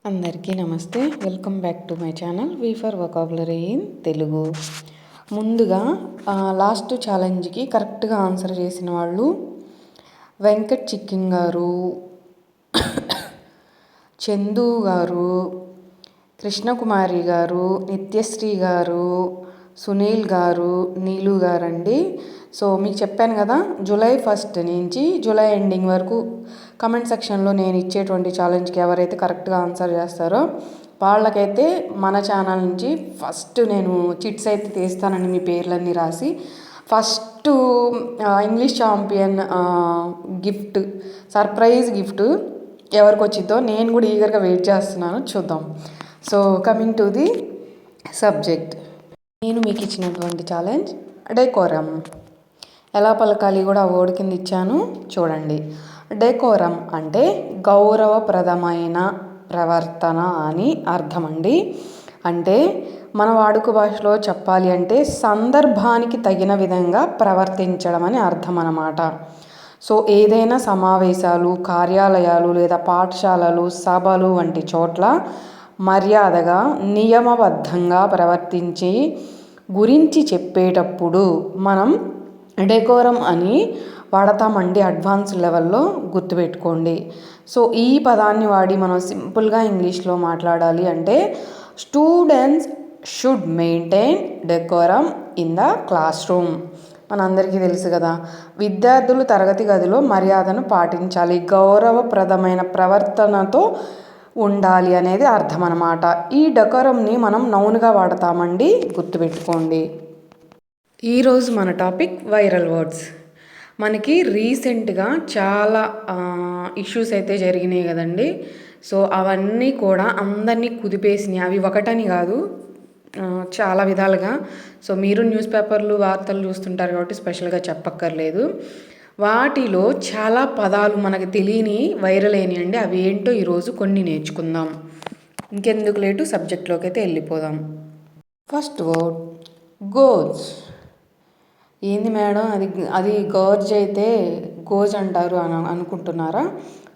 అందరికీ నమస్తే. Welcome back to my channel V for vocabulary in Telugu. ముందుగా లాస్ట్ ఛాలెంజ్కి కరెక్ట్గా ఆన్సర్ చేసిన వాళ్ళు వెంకట్ చిక్కింగ్ గారు, చందు గారు, కృష్ణకుమారి గారు, నిత్యశ్రీ గారు, సునీల్ గారు, నీలు గారండి. సో మీకు చెప్పాను కదా, జూలై 1 నుంచి జూలై ఎండింగ్ వరకు కమెంట్ సెక్షన్లో నేను ఇచ్చేటువంటి ఛాలెంజ్కి ఎవరైతే కరెక్ట్గా ఆన్సర్ చేస్తారో వాళ్ళకైతే మన ఛానల్ నుంచి ఫస్ట్ నేను చిట్స్ అయితే తీస్తానండి. మీ పేర్లన్నీ రాసి first English champion gift, surprise gift ఎవరికి వచ్చిందో నేను కూడా ఈగర్గా వెయిట్ చేస్తున్నాను. చూద్దాం. So coming to the subject, నేను మీకు ఇచ్చినటువంటి ఛాలెంజ్ డెకోరం. ఎలా పలకాలి కూడా వర్డ్ కింద ఇచ్చాను చూడండి. డెకోరం అంటే గౌరవప్రదమైన ప్రవర్తన అని అర్థం అండి. అంటే మన వాడుక భాషలో చెప్పాలి అంటే సందర్భానికి తగిన విధంగా ప్రవర్తించడం అని అర్థం అన్నమాట. సో ఏదైనా సమావేశాలు, కార్యాలయాలు లేదా పాఠశాలలు, సభలు వంటి చోట్ల మర్యాదగా నియమబద్ధంగా ప్రవర్తించి గురించి చెప్పేటప్పుడు మనం డెకోరం అని వాడతామండి. అడ్వాన్స్ లెవెల్లో గుర్తుపెట్టుకోండి. సో ఈ పదాన్ని వాడి మనం సింపుల్గా ఇంగ్లీష్లో మాట్లాడాలి అంటే students should maintain decorum in the class room. మనందరికీ తెలుసు కదా, విద్యార్థులు తరగతి గదిలో మర్యాదను పాటించాలి, గౌరవప్రదమైన ప్రవర్తనతో ఉండాలి అనేది అర్థం అన్నమాట. ఈ డెకోరంని మనం నౌన్గా వాడతామండి, గుర్తుపెట్టుకోండి. ఈరోజు మన టాపిక్ వైరల్ వర్డ్స్. మనకి రీసెంట్గా చాలా ఇష్యూస్ అయితే జరిగినాయి కదండి. సో అవన్నీ కూడా అందరినీ కుదిపేసినాయి. అవి ఒకటని కాదు, చాలా విధాలుగా. సో మీరు న్యూస్ పేపర్లు, వార్తలు చూస్తుంటారు కాబట్టి స్పెషల్గా చెప్పక్కర్లేదు. వాటిలో చాలా పదాలు మనకు తెలియని వైరల్ అయినాయండి. అవి ఏంటో ఈరోజు కొన్ని నేర్చుకుందాం. ఇంకెందుకు లేటు సబ్జెక్ట్లోకి అయితే వెళ్ళిపోదాం. First word goes. ఏంది మేడం, అది గోజ్ అయితే గోజ్ అంటారు అనుకుంటున్నారా?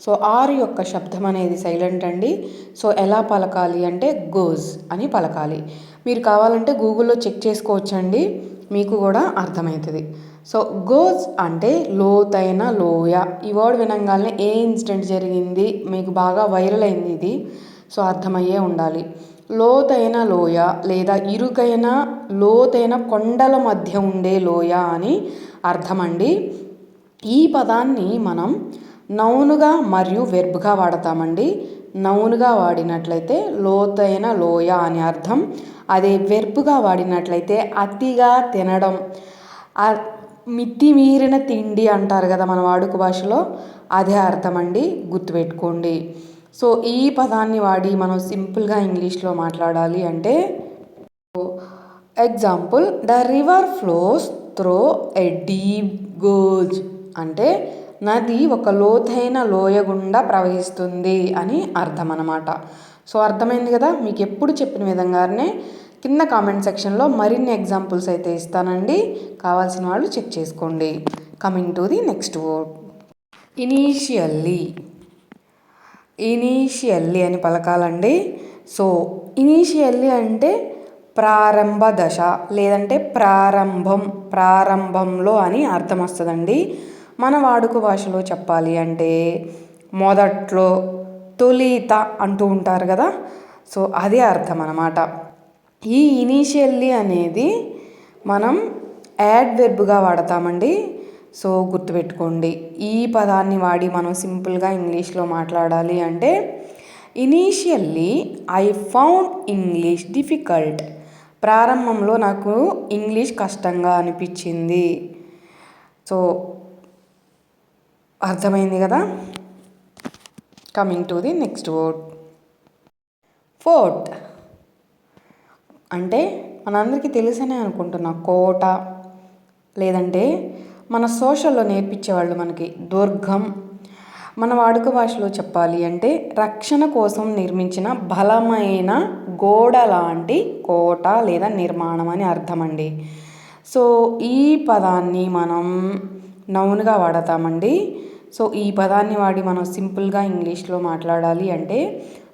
సో ఆర్ యొక్క శబ్దం అనేది సైలెంట్ అండి. సో ఎలా పలకాలి అంటే గోజ్ అని పలకాలి. మీరు కావాలంటే గూగుల్లో చెక్ చేసుకోవచ్చండి, మీకు కూడా అర్థమవుతుంది. సో గోజ్ అంటే లోతైన లోయ. ఈ వర్డ్ వినంగానే ఏ ఇన్సిడెంట్ జరిగింది, మీకు బాగా వైరల్ అయింది ఇది, సో అర్థమయ్యే ఉండాలి. లోతైన లోయ లేదా ఇరుకైన లోతైన కొండల మధ్య ఉండే లోయ అని అర్థమండి. ఈ పదాన్ని మనం నౌనుగా మరియు వెర్బ్గా వాడతామండి. నౌనుగా వాడినట్లయితే లోతైన లోయ అని అర్థం. అదే వెర్బ్గా వాడినట్లయితే అతిగా తినడం, మితిమీరిన తిండి అంటారు కదా మన వాడుక భాషలో, అదే అర్థం అండి, గుర్తుపెట్టుకోండి. సో ఈ పదాన్ని వాడి మనం సింపుల్గా ఇంగ్లీష్లో మాట్లాడాలి అంటే example, the river flows through a deep goes అంటే నది ఒక లోతైన లోయ గుండా ప్రవహిస్తుంది అని అర్థం అన్నమాట. సో అర్థమైంది కదా. మీకు ఎప్పుడు చెప్పిన విధంగానే కింద కామెంట్ సెక్షన్లో మరిన్ని ఎగ్జాంపుల్స్ అయితే ఇస్తానండి, కావాల్సిన వాళ్ళు చెక్ చేసుకోండి. Coming to the next word initially. Initially అని పలకాలండి. సో ఇనీషియల్లీ అంటే ప్రారంభ దశ లేదంటే ప్రారంభంలో అని అర్థం వస్తుందండి. మన వాడుక భాషలో చెప్పాలి అంటే మొదట్లో, తొలిత అంటూ ఉంటారు కదా, సో అదే అర్థం అన్నమాట. ఈ ఇనీషియల్లీ అనేది మనం యాడ్వెర్బ్గా వాడతామండి. సో గుర్తుపెట్టుకోండి. ఈ పదాన్ని వాడి మనం సింపుల్గా ఇంగ్లీష్లో మాట్లాడాలి అంటే initially I found English difficult. ప్రారంభంలో నాకు ఇంగ్లీష్ కష్టంగా అనిపించింది. సో అర్థమైంది కదా. Coming to the next word fort. అంటే మనందరికీ తెలుసనే అనుకుంటున్నా, కోట, లేదంటే మన సోషల్లో నేర్పించేవాళ్ళు మనకి దుర్గం. మన వాడుక భాషలో చెప్పాలి అంటే రక్షణ కోసం నిర్మించిన బలమైన గోడ లాంటి కోట లేదా నిర్మాణం అని అర్థం అండి. సో ఈ పదాన్ని మనం నౌన్గా వాడతామండి. సో ఈ పదాన్ని వాడి మనం సింపుల్గా ఇంగ్లీష్లో మాట్లాడాలి అంటే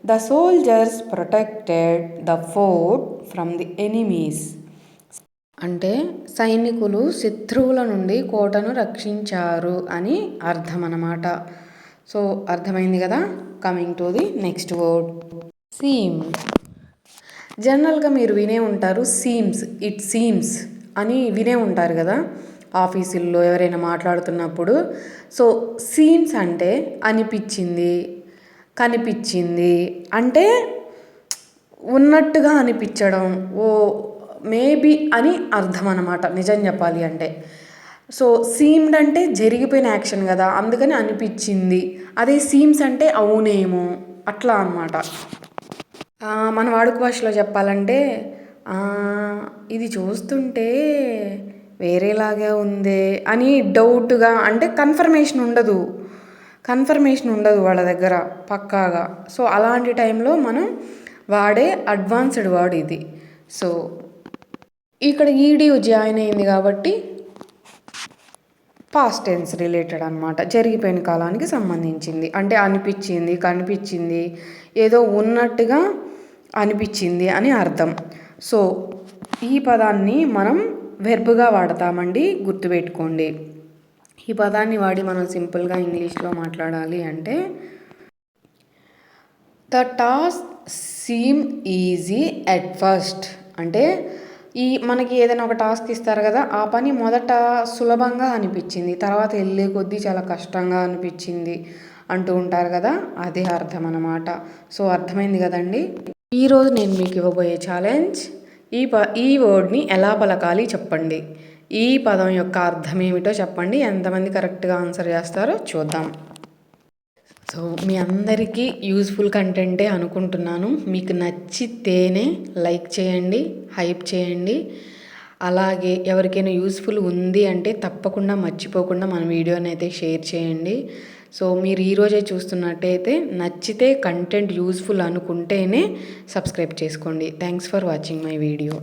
the soldiers protected the fort from the enemies. అంటే సైనికులు శత్రువుల నుండి కోటను రక్షించారు అని అర్థం అన్నమాట. సో అర్థమైంది కదా. Coming to the next word, seem. జనరల్గా మీరు వినే ఉంటారు సీమ్స్, ఇట్ సీమ్స్ అని వినే ఉంటారు కదా ఆఫీసుల్లో ఎవరైనా మాట్లాడుతున్నప్పుడు. సో సీమ్స్ అంటే అనిపించింది, కనిపించింది, అంటే ఉన్నట్టుగా అనిపించడం, ఓ మేబీ అని అర్థం అన్నమాట నిజం చెప్పాలి అంటే. సో సీమ్డ్ అంటే జరిగిపోయిన యాక్షన్ కదా, అందుకని అనిపించింది. అదే సీమ్స్ అంటే అవునేమో అట్లా అన్నమాట. మన వాడుక భాషలో చెప్పాలంటే ఇది చూస్తుంటే వేరేలాగే ఉందే అని డౌట్గా, అంటే కన్ఫర్మేషన్ ఉండదు వాళ్ళ దగ్గర పక్కాగా. సో అలాంటి టైంలో మనం వాడే అడ్వాన్స్డ్ వర్డ్ ఇది. సో ఇక్కడ ఈడి జాయిన్ అయింది కాబట్టి పాస్ట్ టెన్స్ రిలేటెడ్ అనమాట, జరిగిపోయిన కాలానికి సంబంధించింది. అంటే అనిపించింది, కనిపించింది, ఏదో ఉన్నట్టుగా అనిపించింది అని అర్థం. సో ఈ పదాన్ని మనం వెర్బ్గా వాడతామండి, గుర్తుపెట్టుకోండి. ఈ పదాన్ని వాడి మనం సింపుల్గా ఇంగ్లీష్లో మాట్లాడాలి అంటే, the task seem easy at first. అంటే మనకి ఏదైనా ఒక టాస్క్ ఇస్తారు కదా, ఆ పని మొదట సులభంగా అనిపించింది, తర్వాత వెళ్ళే కొద్దీ చాలా కష్టంగా అనిపించింది అంటూ ఉంటారు కదా, అదే అర్థం అన్నమాట. సో అర్థమైంది కదండి. ఈరోజు నేను మీకు ఇవ్వబోయే ఛాలెంజ్, ఈ వర్డ్ని ఎలా పలకాలి చెప్పండి. ఈ పదం యొక్క అర్థం ఏమిటో చెప్పండి. ఎంతమంది కరెక్ట్గా ఆన్సర్ చేస్తారో చూద్దాం. సో మీ అందరికీ యూజ్ఫుల్ కంటెంటే అనుకుంటున్నాను. మీకు నచ్చితేనే లైక్ చేయండి, హైప్ చేయండి. అలాగే ఎవరికైనా యూస్ఫుల్ ఉంది అంటే తప్పకుండా మర్చిపోకుండా మన వీడియోని అయితే షేర్ చేయండి. సో మీరు ఈరోజే చూస్తున్నట్టయితే నచ్చితే, కంటెంట్ యూస్ఫుల్ అనుకుంటేనే సబ్స్క్రైబ్ చేసుకోండి. Thanks for watching my video.